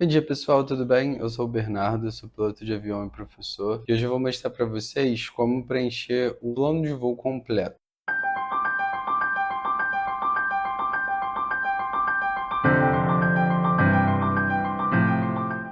Bom dia pessoal, tudo bem? Eu sou o Bernardo, sou piloto de avião e professor, e hoje eu vou mostrar para vocês como preencher um plano de voo completo.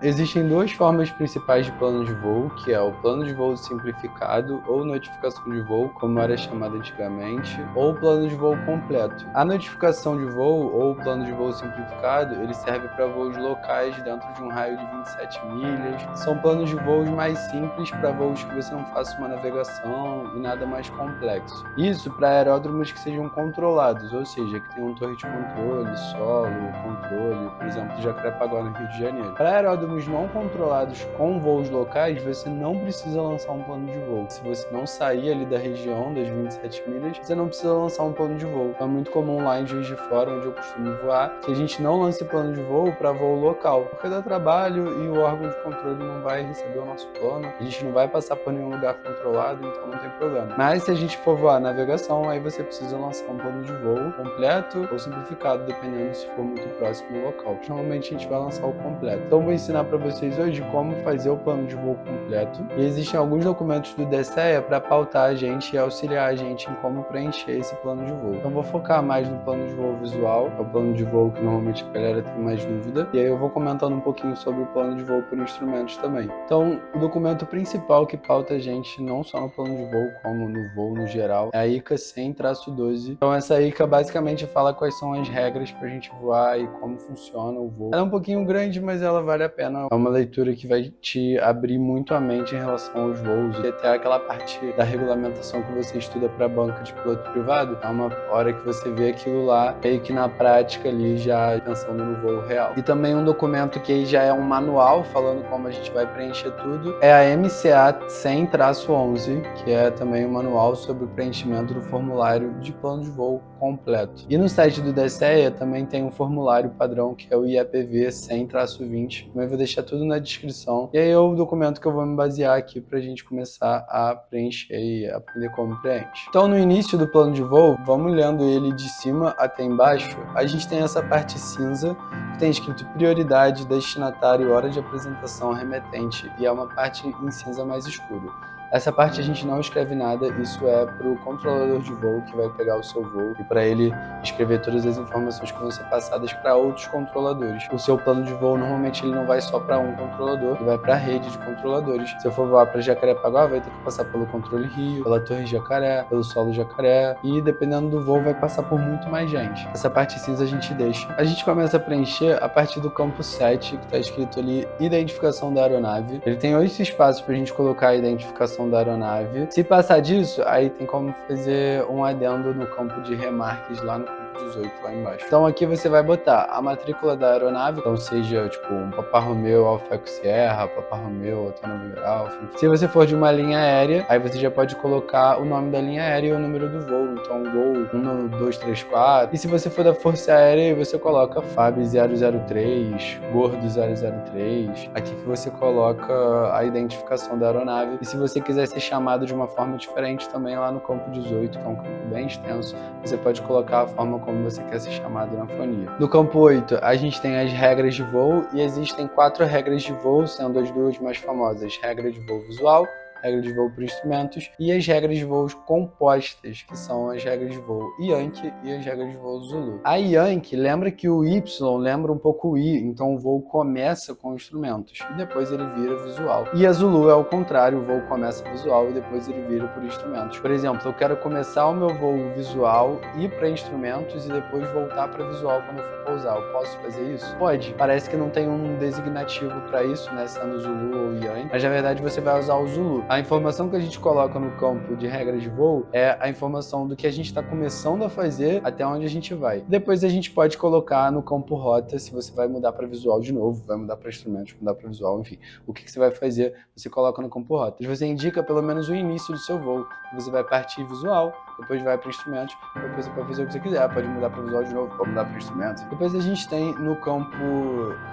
Existem duas formas principais de plano de voo, que é o plano de voo simplificado ou notificação de voo, como era chamado antigamente, ou o plano de voo completo. A notificação de voo ou o plano de voo simplificado, ele serve para voos locais dentro de um raio de 27 milhas. São planos de voos mais simples para voos que você não faça uma navegação e nada mais complexo. Isso para aeródromos que sejam controlados, ou seja, que tenham torre de controle, solo, controle, por exemplo, Jacarepaguá no Rio de Janeiro. Para aeródromos não controlados com voos locais, você não precisa lançar um plano de voo. Se você não sair ali da região das 27 milhas, você não precisa lançar um plano de voo. É muito comum lá em Juiz de Fora, onde eu costumo voar, que a gente não lance plano de voo para voo local, porque dá trabalho e o órgão de controle não vai receber o nosso plano, a gente não vai passar por nenhum lugar controlado, então não tem problema. Mas se a gente for voar navegação, aí você precisa lançar um plano de voo completo ou simplificado, dependendo se for muito próximo do local. Normalmente a gente vai lançar o completo. Então vou ensinar para vocês hoje como fazer o plano de voo completo. E existem alguns documentos do DCEA para pautar a gente e auxiliar a gente em como preencher esse plano de voo. Então vou focar mais no plano de voo visual, é o plano de voo que normalmente a galera tem mais dúvida. E aí eu vou comentando um pouquinho sobre o plano de voo por instrumentos também. Então o documento principal que pauta a gente, não só no plano de voo, como no voo no geral, é a ICA 100-12. Então essa ICA basicamente fala quais são as regras para a gente voar e como funciona o voo. Ela é um pouquinho grande, mas ela vale a pena. É uma leitura que vai te abrir muito a mente em relação aos voos e até aquela parte da regulamentação que você estuda para banca de piloto privado. É uma hora que você vê aquilo lá, meio que na prática ali, já pensando no voo real. E também um documento que aí já é um manual falando como a gente vai preencher tudo, é a MCA 100-11, que é também um manual sobre o preenchimento do formulário de plano de voo completo. E no site do DCEA também tem um formulário padrão que é o IAPV 100-20. Também vou deixar tudo na descrição. E aí é o documento que eu vou me basear aqui para a gente começar a preencher e aprender como preenche. Então no início do plano de voo, vamos lendo ele de cima até embaixo, a gente tem essa parte cinza que tem escrito prioridade, destinatário, hora de apresentação, remetente, e é uma parte em cinza mais escuro. Essa parte a gente não escreve nada, isso é para o controlador de voo que vai pegar o seu voo e para ele escrever todas as informações que vão ser passadas para outros controladores. O seu plano de voo normalmente ele não vai só para um controlador, ele vai para a rede de controladores. Se eu for voar para Jacarepaguá, vai ter que passar pelo controle Rio, pela Torre Jacaré, pelo solo Jacaré e dependendo do voo vai passar por muito mais gente. Essa parte cinza a gente deixa. A gente começa a preencher a partir do campo 7, que está escrito ali identificação da aeronave. Ele tem 8 espaços para a gente colocar a identificação da aeronave. Se passar disso, aí tem como fazer um adendo no campo de remarques lá no campo 18, lá embaixo. Então aqui você vai botar a matrícula da aeronave, então seja tipo um Papa Romeo Alfa Eco Sierra, Papa Romeo Hotel November Alfa. Se você for de uma linha aérea, aí você já pode colocar o nome da linha aérea e o número do voo. Então Gol 1234. E se você for da Força Aérea, você coloca FAB 003, Gordo 003. Aqui que você coloca a identificação da aeronave. E se você quiser ser chamado de uma forma diferente também lá no campo 18, que é um campo bem extenso, você pode colocar a forma como você quer ser chamado na fonia. No campo 8, a gente tem as regras de voo e existem 4 regras de voo, sendo as duas mais famosas: regra de voo visual, regra de voo por instrumentos e as regras de voos compostas, que são as regras de voo Yankee e as regras de voo Zulu. A Yankee lembra que o Y lembra um pouco o I, então o voo começa com instrumentos e depois ele vira visual. E a Zulu é o contrário, o voo começa visual e depois ele vira por instrumentos. Por exemplo, eu quero começar o meu voo visual, ir para instrumentos e depois voltar para visual quando eu for pousar. Eu posso fazer isso? Pode. Parece que não tem um designativo para isso, né, sendo Zulu ou Yankee, mas na verdade você vai usar o Zulu. A informação que a gente coloca no campo de regras de voo é a informação do que a gente está começando a fazer até onde a gente vai. Depois a gente pode colocar no campo rota se você vai mudar para visual de novo, vai mudar para instrumentos, mudar para visual, enfim. O que você vai fazer, você coloca no campo rota. Você indica pelo menos o início do seu voo. Você vai partir visual, depois vai para instrumentos, depois você pode fazer o que você quiser, pode mudar para visual de novo, pode mudar para instrumentos. Depois a gente tem no campo,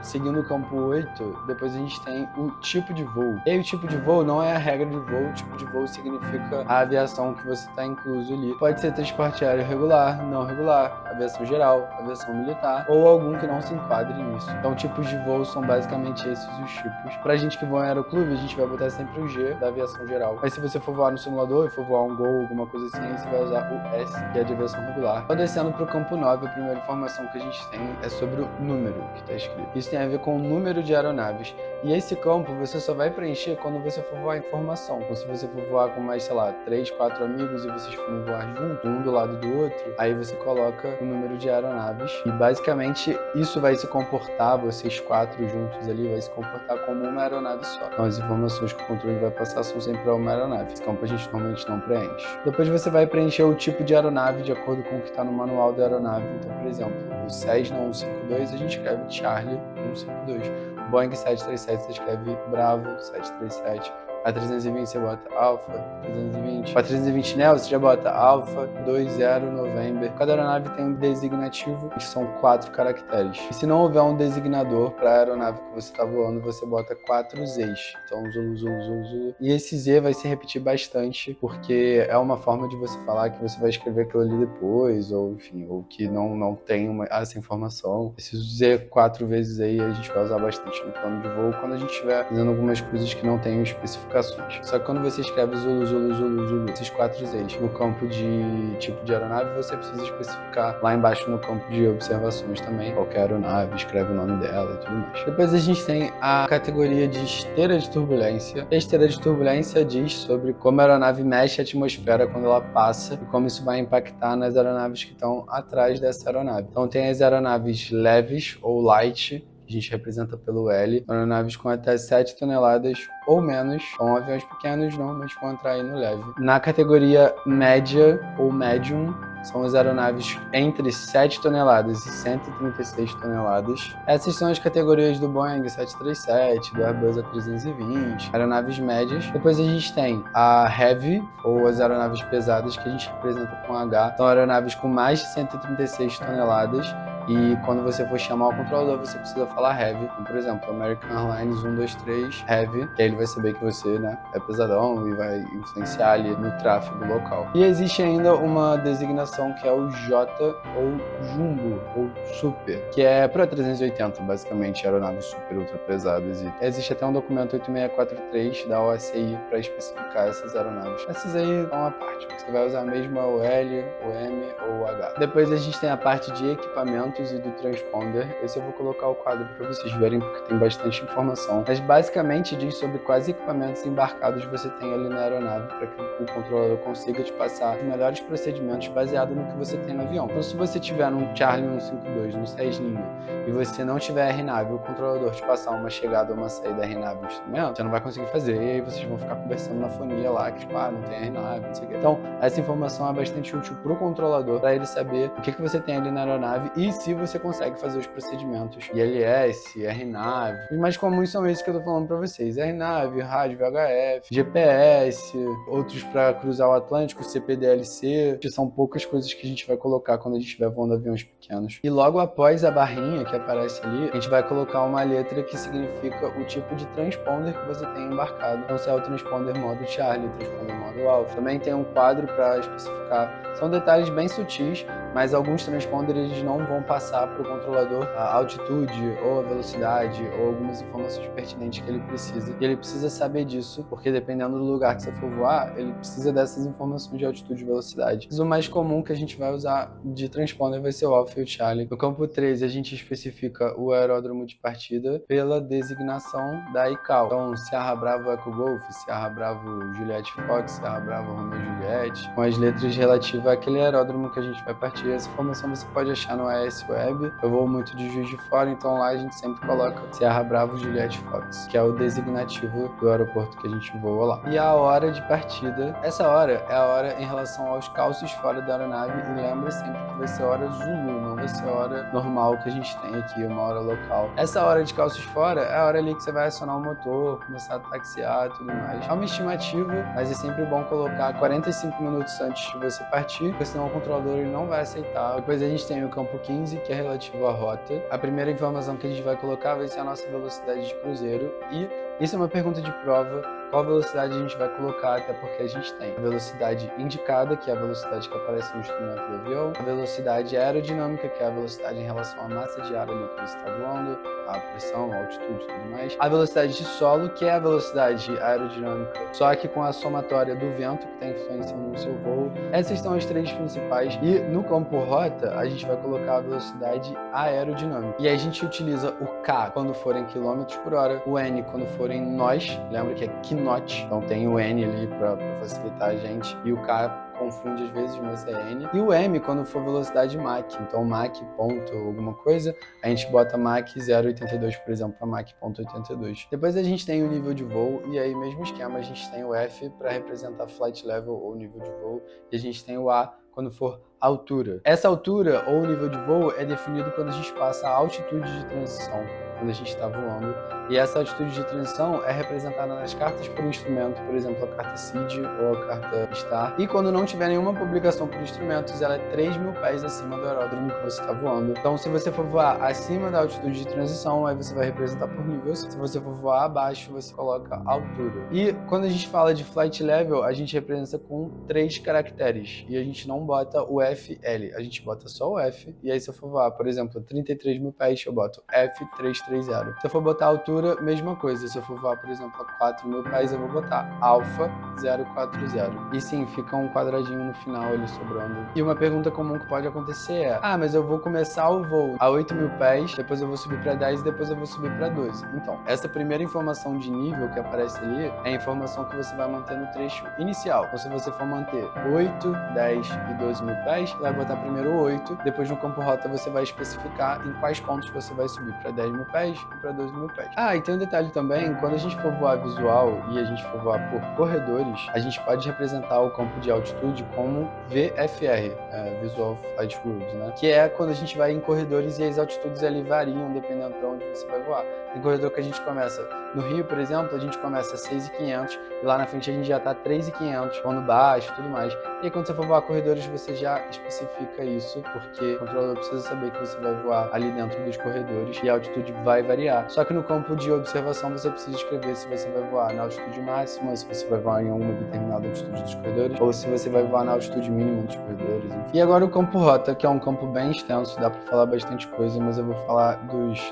seguindo o campo 8, depois a gente tem o tipo de voo. E aí o tipo de voo não é a regra de voo, o tipo de voo significa a aviação que você está incluso ali. Pode ser transporte aéreo regular, não regular, aviação geral, aviação militar, ou algum que não se enquadre nisso. Então tipos de voo são basicamente esses os tipos. Pra gente que voa em aeroclube, a gente vai botar sempre o G da aviação geral. Mas se você for voar no simulador e for voar um Gol, alguma coisa assim, aí você vai usar o S, que é de aviação regular. Então, descendo pro campo 9, a primeira informação que a gente tem é sobre o número que está escrito. Isso tem a ver com o número de aeronaves. E esse campo você só vai preencher quando você for voar em formação. Então, se você for voar com mais, sei lá, 3, 4 amigos e vocês forem voar junto, um do lado do outro, aí você coloca o número de aeronaves. E basicamente isso vai se comportar, vocês 4 juntos ali, vai se comportar como uma aeronave só. Então as informações que o controle vai passar são sempre uma aeronave. Esse campo a gente normalmente não preenche. Depois você vai preencher o tipo de aeronave de acordo com o que está no manual da aeronave. Então, por exemplo, o Cessna 152 a gente escreve Charlie 152. O Boeing 737 você escreve Bravo 737. A 320 você bota Alpha 320. A 320 Neo você já bota Alpha 20 November. Cada aeronave tem um designativo, que são 4 caracteres. E se não houver um designador para a aeronave que você está voando, você bota 4 Zs. Então Zulu, Zulu, Zulu, Zulu. E esse Z vai se repetir bastante, porque é uma forma de você falar que você vai escrever aquilo ali depois, ou enfim, ou que não tem essa informação. Esse Z 4 vezes aí a gente vai usar bastante no plano de voo quando a gente estiver fazendo algumas coisas que não tenham especificações. Só que quando você escreve Zulu, Zulu, Zulu, Zulu, esses 4 Zs no campo de tipo de aeronave, você precisa especificar lá embaixo no campo de observações também. Qualquer aeronave, escreve o nome dela e tudo mais. Depois a gente tem a categoria de esteira de turbulência. A esteira de turbulência diz sobre como a aeronave mexe a atmosfera quando ela passa e como isso vai impactar nas aeronaves que estão atrás dessa aeronave. Então tem as aeronaves leves ou light, que a gente representa pelo L, aeronaves com até 7 toneladas ou menos, são aviões pequenos, normalmente vão entrar aí no leve. Na categoria média ou medium, são as aeronaves entre 7 toneladas e 136 toneladas. Essas são as categorias do Boeing 737, do Airbus A320, aeronaves médias. Depois a gente tem a Heavy, ou as aeronaves pesadas, que a gente representa com H. São aeronaves com mais de 136 toneladas. E quando você for chamar o controlador, você precisa falar Heavy. Então, por exemplo, American Airlines 123 Heavy, que aí ele vai saber que você, né, é pesadão e vai influenciar ali no tráfego local. E existe ainda uma designação que é o J ou Jumbo ou Super, que é para 380, basicamente, aeronaves super ultra pesadas. E existe até um documento 8643 da OACI para especificar essas aeronaves. Essas aí são a parte. Você vai usar mesmo o L, o M ou o H. Depois a gente tem a parte de equipamento e do transponder. Esse eu vou colocar o quadro para vocês verem, porque tem bastante informação. Mas basicamente diz sobre quais equipamentos embarcados você tem ali na aeronave, para que o controlador consiga te passar os melhores procedimentos baseado no que você tem no avião. Então, se você tiver num Charlie 152, num Cessninha, e você não tiver RNAV, o controlador te passar uma chegada ou uma saída RNAV no instrumento, você não vai conseguir fazer, e aí vocês vão ficar conversando na fonia lá, que tipo, não tem RNAV, não sei o quê. Então, essa informação é bastante útil para o controlador, para ele saber o que você tem ali na aeronave e se você consegue fazer os procedimentos ILS, RNAV. Os mais comuns são esses que eu tô falando para vocês: RNAV, rádio VHF, GPS, outros para cruzar o Atlântico, CPDLC, que são poucas coisas que a gente vai colocar quando a gente estiver voando aviões pequenos. E logo após a barrinha que aparece ali, a gente vai colocar uma letra que significa o tipo de transponder que você tem embarcado. Então, se é o transponder modo Charlie, transponder modo Alpha. Também tem um quadro para especificar. São detalhes bem sutis, mas alguns transponders eles não vão passar para o controlador a altitude ou a velocidade ou algumas informações pertinentes que ele precisa. E ele precisa saber disso, porque dependendo do lugar que você for voar, ele precisa dessas informações de altitude e velocidade. Mas o mais comum que a gente vai usar de transponder vai ser o Alpha e o Charlie. No campo 13, a gente especifica o aeródromo de partida pela designação da ICAO. Então, Sierra Bravo Echo Golf, Sierra Bravo Juliette Fox, Sierra Bravo Romeo Juliette, com as letras relativas àquele aeródromo que a gente vai partir. gente. Essa informação você pode achar no AS Web. Eu vou muito de Juiz de Fora, então lá a gente sempre coloca Serra Bravo Juliette Fox, que é o designativo do aeroporto que a gente voa lá. E a hora de partida, essa hora é a hora em relação aos calços fora da aeronave, e lembra sempre que vai ser hora Zulu, não vai ser a hora normal que a gente tem aqui, uma hora local. Essa hora de calços fora é a hora ali que você vai acionar o motor, começar a taxiar e tudo mais. É uma estimativa, mas é sempre bom colocar 45 minutos antes de você partir, porque senão o controlador ele não vai aceitar. Depois a gente tem o campo 15, que é relativo à rota. A primeira informação que a gente vai colocar vai ser a nossa velocidade de cruzeiro, e isso é uma pergunta de prova. Qual velocidade a gente vai colocar, até porque a gente tem a velocidade indicada, que é a velocidade que aparece no instrumento do avião, a velocidade aerodinâmica, que é a velocidade em relação à massa de ar ali que você está voando, a pressão, a altitude e tudo mais, a velocidade de solo, que é a velocidade aerodinâmica, só que com a somatória do vento, que tem influência no seu voo. Essas são as três principais, e no campo rota a gente vai colocar a velocidade aerodinâmica. E aí a gente utiliza o K quando for em quilômetros por hora, o N quando for em nós, lembra que é knot, então tem o N ali para facilitar a gente, e o K confunde às vezes, mas é N. E o M quando for velocidade Mach, então Mach ponto alguma coisa, a gente bota Mach 0,82, por exemplo, para Mach ponto 82. Depois a gente tem o nível de voo, e aí mesmo esquema, a gente tem o F para representar flight level ou nível de voo, e a gente tem o A quando for altura. Essa altura ou nível de voo é definido quando a gente passa a altitude de transição, quando a gente está voando, e essa altitude de transição é representada nas cartas por instrumento, por exemplo, a carta SID ou a carta STAR, e quando não tiver nenhuma publicação por instrumentos, ela é 3.000 pés acima do aeródromo que você está voando. Então, se você for voar acima da altitude de transição, aí você vai representar por nível. Se você for voar abaixo, você coloca altura. E quando a gente fala de flight level, a gente representa com 3 caracteres, e a gente não bota o FL, a gente bota só o F, e aí se eu for voar, por exemplo, 33.000 pés, eu boto F330. Se eu for botar altura, mesma coisa. Se eu for voar, por exemplo, a 4.000 pés, eu vou botar Alfa 040. E sim, fica um quadradinho no final ali sobrando. E uma pergunta comum que pode acontecer é: mas eu vou começar o voo a 8.000 pés, depois eu vou subir para 10 e depois eu vou subir para 12. Então, essa primeira informação de nível que aparece ali é a informação que você vai manter no trecho inicial. Então, se você for manter 8, 10 e 12.000 pés, você vai botar primeiro 8, depois no campo rota você vai especificar em quais pontos você vai subir para 10.000 pés e para 12.000 pés. E tem um detalhe também: quando a gente for voar visual e a gente for voar por corredores, a gente pode representar o campo de altitude como VFR, Visual Flight Rules, né? Que é quando a gente vai em corredores e as altitudes ali variam dependendo de onde você vai voar. Tem corredor que a gente começa no Rio, por exemplo, a gente começa a 6.500 e lá na frente a gente já tá 3.500, voando baixo e tudo mais. E aí, quando você for voar corredores, você já especifica isso, porque o controlador precisa saber que você vai voar ali dentro dos corredores e a altitude vai variar. Só que no campo de observação você precisa escrever se você vai voar na altitude máxima, se você vai voar em alguma determinada altitude dos corredores, ou se você vai voar na altitude mínima dos corredores, enfim. E agora o campo rota, que é um campo bem extenso, dá para falar bastante coisa, mas eu vou falar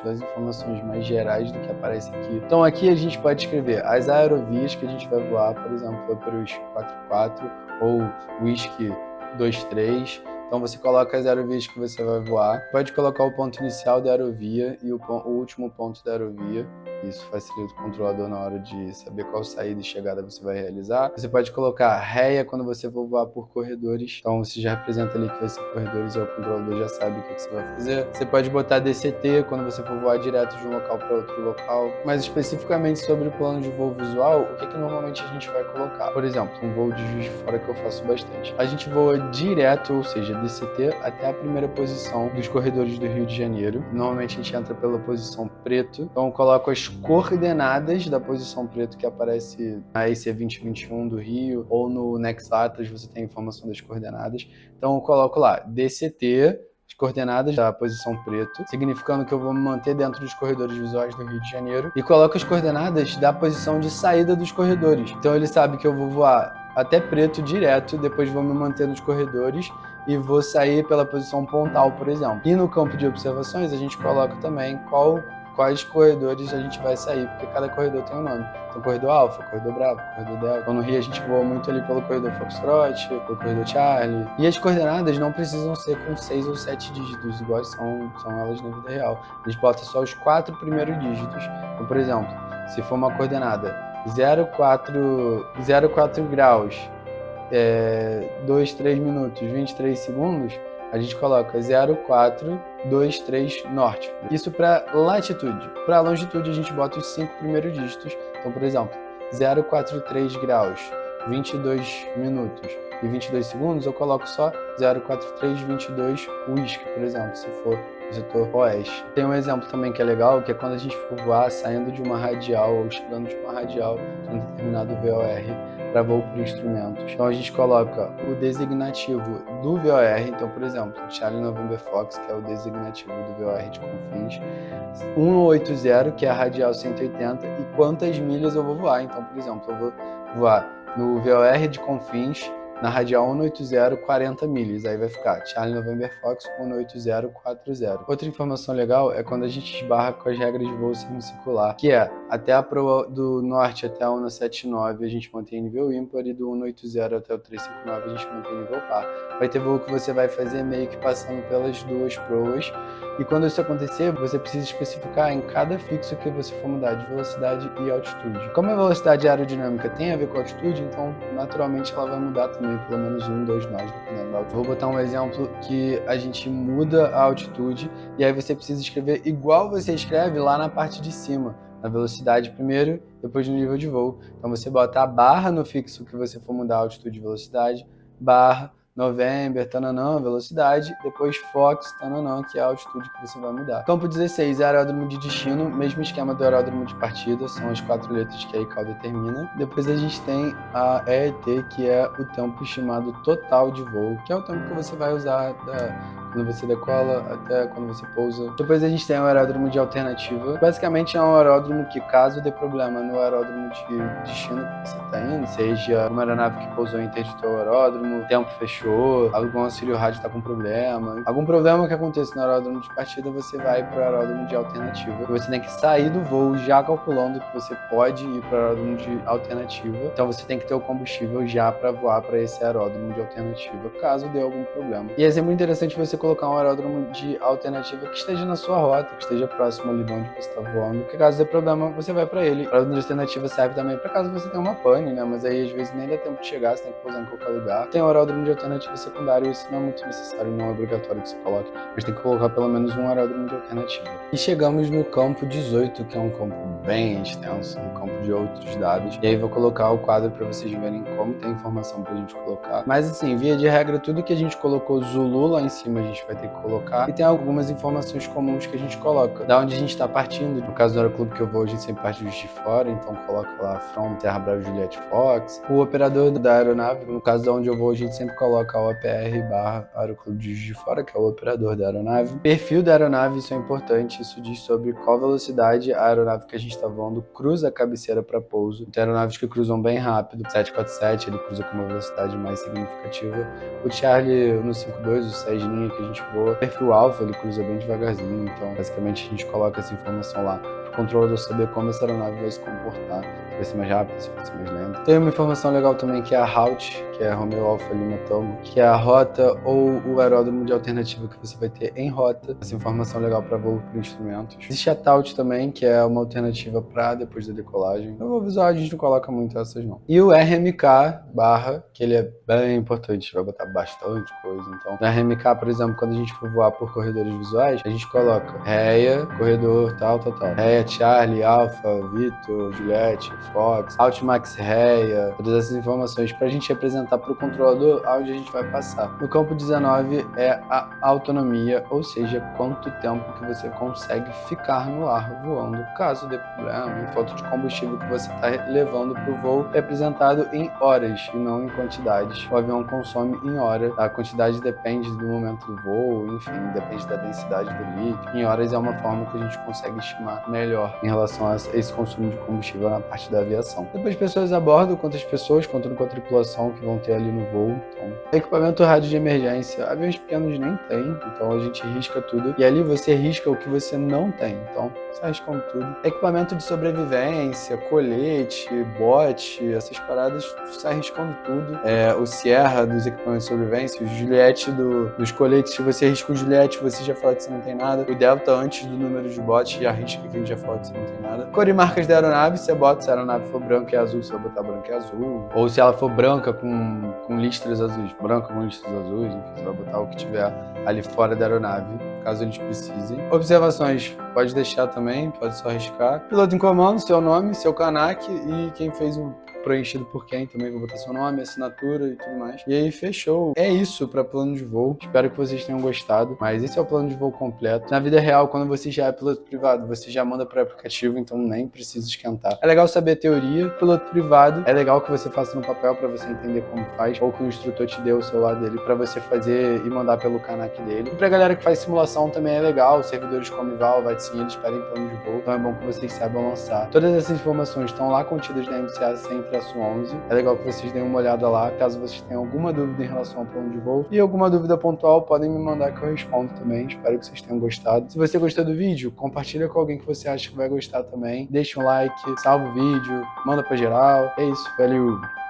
das informações mais gerais do que aparece aqui. Então aqui a gente pode escrever as aerovias que a gente vai voar, por exemplo, para os 44 ou Whisky 23. Então você coloca as aerovias que você vai voar, pode colocar o ponto inicial da aerovia e o último ponto da aerovia. Isso facilita o controlador na hora de saber qual saída e chegada você vai realizar. Você pode colocar réia quando você for voar por corredores. Então você já representa ali que vai ser corredores e o controlador já sabe o que você vai fazer. Você pode botar DCT quando você for voar direto de um local para outro local. Mas especificamente sobre o plano de voo visual, o que normalmente a gente vai colocar? Por exemplo, um voo de Juiz de Fora que eu faço bastante. A gente voa direto, ou seja, DCT até a primeira posição dos corredores do Rio de Janeiro. Normalmente a gente entra pela posição preto. Então eu coloco as coordenadas da posição preto que aparece na EC 2021 do Rio, ou no Nexatlas você tem a informação das coordenadas. Então eu coloco lá DCT, as coordenadas da posição preto, significando que eu vou me manter dentro dos corredores visuais do Rio de Janeiro, e coloco as coordenadas da posição de saída dos corredores. Então ele sabe que eu vou voar até preto direto, depois vou me manter nos corredores e vou sair pela posição pontal, por exemplo. E no campo de observações a gente coloca também quais corredores a gente vai sair, porque cada corredor tem um nome. Então, corredor Alfa, corredor Bravo, corredor Delta. Então, no Rio a gente voa muito ali pelo corredor Foxtrot, pelo corredor Charlie. E as coordenadas não precisam ser com 6 ou 7 dígitos, igual são elas na vida real. A gente bota só os 4 primeiros dígitos. Então, por exemplo, se for uma coordenada 0,4 graus, 2, 3 minutos, 23 segundos, a gente coloca 0423 norte. Isso para latitude. Para longitude, a gente bota os 5 primeiros dígitos. Então, por exemplo, 043 graus, 22 minutos e 22 segundos, eu coloco só 04322 whisky, por exemplo, se for o setor oeste. Tem um exemplo também que é legal, que é quando a gente for voar saindo de uma radial ou chegando de uma radial de um determinado VOR para voo por instrumentos. Então a gente coloca o designativo do VOR, então por exemplo, Charlie November Fox, que é o designativo do VOR de Confins, 180, que é a radial 180, e quantas milhas eu vou voar. Então, por exemplo, eu vou voar no VOR de Confins, na radial 180, 40 milhas. Aí vai ficar Charlie November Fox 18040. Outra informação legal é quando a gente esbarra com as regras de voo semicircular, que é até a proa do norte até a 179 a gente mantém nível ímpar, e do 180 até o 359 a gente mantém nível par. Vai ter voo que você vai fazer meio que passando pelas duas proas, e quando isso acontecer, você precisa especificar em cada fixo que você for mudar de velocidade e altitude. Como a velocidade aerodinâmica tem a ver com a altitude, então naturalmente ela vai mudar também pelo menos 2 nós, dependendo da altitude. Vou botar um exemplo que a gente muda a altitude, e aí você precisa escrever igual você escreve lá na parte de cima, na velocidade primeiro, depois no nível de voo. Então você bota a barra no fixo que você for mudar a altitude e velocidade, barra, November, tananã, velocidade, depois Fox, tananã, que é a altitude que você vai mudar. Campo 16 é aeródromo de destino, mesmo esquema do aeródromo de partida, são as 4 letras que a ICAO determina. Depois a gente tem a EET, que é o tempo estimado total de voo, que é o tempo que você vai usar quando você decola até quando você pousa. Depois a gente tem o aeródromo de alternativa. Basicamente é um aeródromo que, caso dê problema no aeródromo de destino que você está indo, seja uma aeronave que pousou e interditou o aeródromo, o tempo fechou, algum auxílio rádio está com problema, algum problema que aconteça no aeródromo de partida, você vai para o aeródromo de alternativa. E você tem que sair do voo já calculando que você pode ir para o aeródromo de alternativa. Então você tem que ter o combustível já para voar para esse aeródromo de alternativa, caso dê algum problema. E é sempre interessante você colocar um aeródromo de alternativa que esteja na sua rota, que esteja próximo ali de onde você está voando, porque caso dê problema, você vai para ele. O aeródromo de alternativa serve também para caso você tenha uma pane, né? Mas aí às vezes nem dá tempo de chegar, você tem que pousar em qualquer lugar. Tem o aeródromo de alternativa secundário, isso não é muito necessário, não é obrigatório que você coloque, mas tem que colocar pelo menos um aeródromo de alternativa. E chegamos no campo 18, que é um campo bem extenso, um campo de outros dados. E aí vou colocar o quadro para vocês verem como tem informação pra gente colocar. Mas assim, via de regra, tudo que a gente colocou Zulu lá em cima a gente vai ter que colocar. E tem algumas informações comuns que a gente coloca. Da onde a gente está partindo. No caso do aeroclube que eu vou, a gente sempre parte de fora, então coloca lá From Terra Brava Juliette Fox. O operador da aeronave, no caso de onde eu vou, a gente sempre coloca o OPR/aeroclube de Juiz de Fora, que é o operador da aeronave. Perfil da aeronave, isso é importante, isso diz sobre qual velocidade a aeronave que a gente está voando cruza a cabeceira para pouso. Tem aeronaves que cruzam bem rápido, o 747 ele cruza com uma velocidade mais significativa. O Charlie no 52, o Cessninha que a gente voa, perfil alfa, ele cruza bem devagarzinho, então basicamente a gente coloca essa informação lá para o controlador saber como essa aeronave vai se comportar, se vai ser mais rápido, se vai ser mais lento. Tem uma informação legal também que é a Route, que é Romeo Alfa Lima Tango, que é a rota ou o aeródromo de alternativa que você vai ter em rota. Essa informação legal para voo por instrumentos. Existe a TAUT também, que é uma alternativa para depois da decolagem. No voo visual a gente não coloca muito essas não. E o RMK barra, que ele é bem importante, vai botar bastante coisa. Então, no RMK, por exemplo, quando a gente for voar por corredores visuais, a gente coloca REA, corredor tal. REA, Charlie, Alpha, Victor, Juliette, Fox, Altimax REA, todas essas informações para a gente representar para o controlador aonde a gente vai passar. No campo 19 é a autonomia, ou seja, quanto tempo que você consegue ficar no ar voando, caso dê problema, em falta de combustível que você está levando para o voo, é apresentado em horas e não em quantidades. O avião consome em hora, a quantidade depende do momento do voo, enfim, depende da densidade do líquido. Em horas é uma forma que a gente consegue estimar melhor em relação a esse consumo de combustível na parte da aviação. Depois, pessoas a bordo, quantas pessoas, contando com a tripulação que vão ter ali no voo. Então, equipamento rádio de emergência, aviões pequenos nem tem, então a gente risca tudo. E ali você risca o que você não tem, então você riscando tudo. Equipamento de sobrevivência, colete, bote, essas paradas, você sai riscando tudo. O Sierra dos equipamentos de sobrevivência, o Juliette dos coletes, se você risca o Juliette, você já fala que você não tem nada. O Delta, antes do número de bote, já risca que a gente já foto, se não tem nada. Cor e marcas da aeronave, você bota, se a aeronave for branca e azul, você vai botar branca e azul. Ou se ela for branca com listras azuis, branca com listras azuis, enfim, você vai botar o que tiver ali fora da aeronave, caso eles precisem. Observações, pode deixar também, pode só riscar. Piloto em comando, seu nome, seu CANAC e quem fez o preenchido por quem também, vou botar seu nome, assinatura e tudo mais. E aí, fechou. É isso para plano de voo. Espero que vocês tenham gostado, mas esse é o plano de voo completo. Na vida real, quando você já é piloto privado, você já manda para aplicativo, então nem precisa esquentar. É legal saber a teoria. Piloto privado, é legal que você faça no papel para você entender como faz, ou que o instrutor te dê o celular dele para você fazer e mandar pelo CANAC dele. E pra galera que faz simulação também é legal, servidores como Ival, Vatsim, eles pedem plano de voo, então é bom que vocês saibam lançar. Todas essas informações estão lá contidas na MCA 100-11. É legal que vocês deem uma olhada lá, caso vocês tenham alguma dúvida em relação ao plano de voo e alguma dúvida pontual, podem me mandar que eu respondo também. Espero que vocês tenham gostado. Se você gostou do vídeo, compartilha com alguém que você acha que vai gostar também. Deixa um like, salva o vídeo, manda pra geral. É isso, valeu!